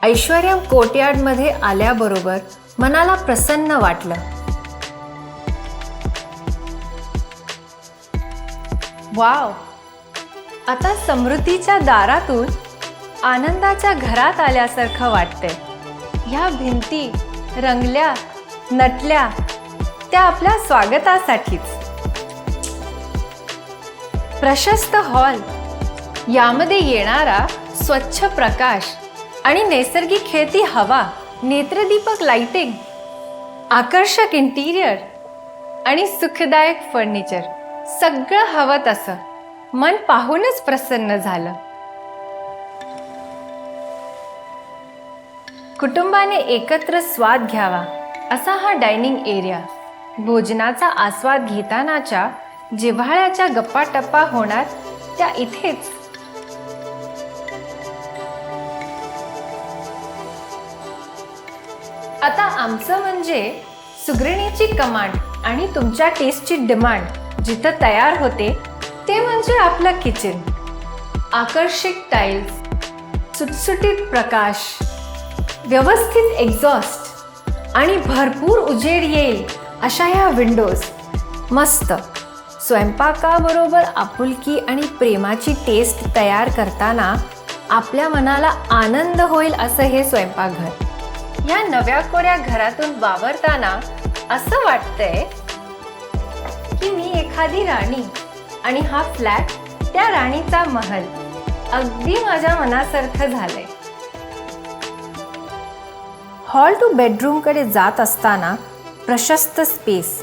ऐश्वर्यम कोर्टयार्डमध्ये आल्याबरोबर मनाला प्रसन्न वाटलं. वाव, आता समृद्धीच्या दारातून आनंदाच्या घरात आल्यासारखं वाटतंय. ह्या भिंती रंगल्या नटल्या त्या आपल्या स्वागतासाठीच. प्रशस्त हॉल, यामध्ये येणारा स्वच्छ प्रकाश आणि नैसर्गिक खेळती हवा, नेत्रदीपक लाइटिंग, आकर्षक इंटिरियर आणि सुखदायक फर्निचर, सगळं हवं तसं मन पाहूनच प्रसन्न झालं. कुटुंबाने एकत्र स्वाद घ्यावा असा हा डायनिंग एरिया. भोजनाचा आस्वाद घेतानाच्या जिव्हाळ्याच्या गप्पाटप्पा होणार त्या इथेच. आता आमचं म्हणजे सुगरणीची कमांड आणि तुमच्या टेस्टची डिमांड जिथं तयार होते ते म्हणजे आपलं किचन. आकर्षक टाईल्स, सुटसुटीत प्रकाश, व्यवस्थित एक्झॉस्ट आणि भरपूर उजेड येईल अशा ह्या विंडोज. मस्त स्वयंपाकाबरोबर आपुलकी आणि प्रेमाची टेस्ट तयार करताना आपल्या मनाला आनंद होईल असं हे स्वयंपाकघर. या नव्या कोऱ्या घरातून वावरताना असं वाटतंय की मी एखादी राणी आणि हा फ्लॅट त्या राणीचा महल. अगदी माझ्या मनासारखं झालंय. हॉल टू बेडरूमकडे जात असताना प्रशस्त स्पेस,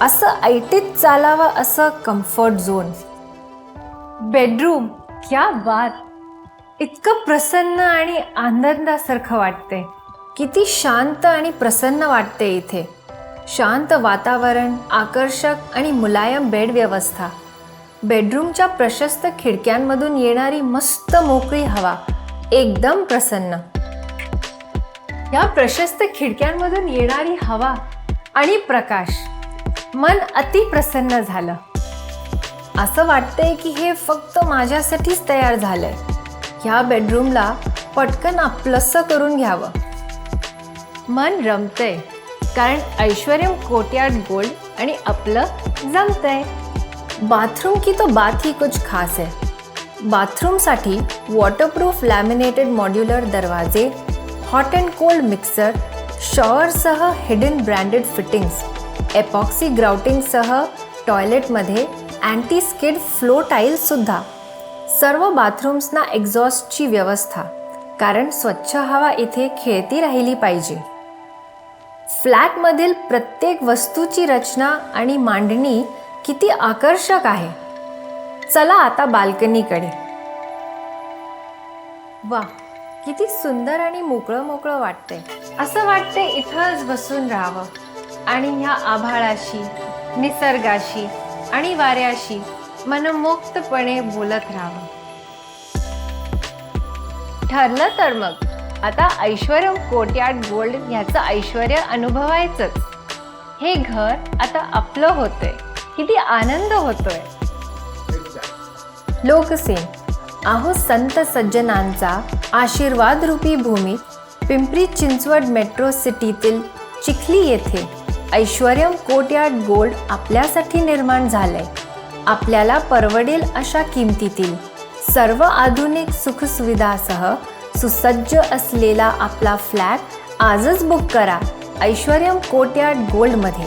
असं ऐटीत चालावं असं कम्फर्ट झोन. बेडरूम, क्या बात, इतकं प्रसन्न आणि आनंदासारखं वाटतंय. किती शांत आणि प्रसन्न वाटते इथे. शांत वातावरण, आकर्षक आणि मुलायम बेड व्यवस्था, बेडरूमच्या प्रशस्त खिडक्यांमधून येणारी मस्त मोकळी हवा, एकदम प्रसन्न. या प्रशस्त खिडक्यांमधून येणारी हवा आणि प्रकाश, मन अति प्रसन्न झालं. असं वाटतंय की हे फक्त माझ्यासाठीच तयार झालंय. ह्या बेडरूमला पटकन आपलंसं करून घ्यावं. मन रमतंय कारण ऐश्वर्यम कोर्टयार्ड गोल्ड आणि आपलं जमतंय. बाथरूम की तो बात ही कुछ खास है. बाथरूमसाठी वॉटरप्रूफ लॅमिनेटेड मॉड्युलर दरवाजे, हॉट अँड कोल्ड मिक्सर, शॉवरसह हिडन ब्रँडेड फिटिंग्स, एपॉक्सी ग्राउटिंगसह टॉयलेटमध्ये अँटी स्किड फ्लो टाईल्ससुद्धा. सर्व बाथरूम्सना एक्झॉस्टची व्यवस्था, कारण स्वच्छ हवा इथे खेळती राहिली पाहिजे. फ्लॅटमधील प्रत्येक वस्तूची रचना आणि मांडणी किती आकर्षक आहे. चला आता बाल्कनीकडे. वा, किती सुंदर आणि मोकळं मोकळं वाटतंय. असं वाटतंय इथंच बसून राहावं आणि ह्या आभाळाशी, निसर्गाशी आणि वाऱ्याशी मनमोक्तपणे बोलत राहावं. ठरलं तर मग आता ऐश्वर्यम कोर्टयार्ड गोल्ड ह्याचं ऐश्वर्य अनुभवायचंच. हे घर आता आपलं होतंय. किती आनंद होतोय. लोकसेन, आहो संत सज्जनांचा आशीर्वाद रूपी भूमीत पिंपरी चिंचवड मेट्रो सिटीतील चिखली येथे ऐश्वर्यम कोर्टयार्ड गोल्ड आपल्यासाठी निर्माण झालंय. आपल्याला परवडेल अशा किमतीतील सर्व आधुनिक सुखसुविधासह सुसज्ज असलेला आपला फ्लॅट आजच बुक करा ऐश्वर्यम कोर्टयार्ड गोल्डमध्ये.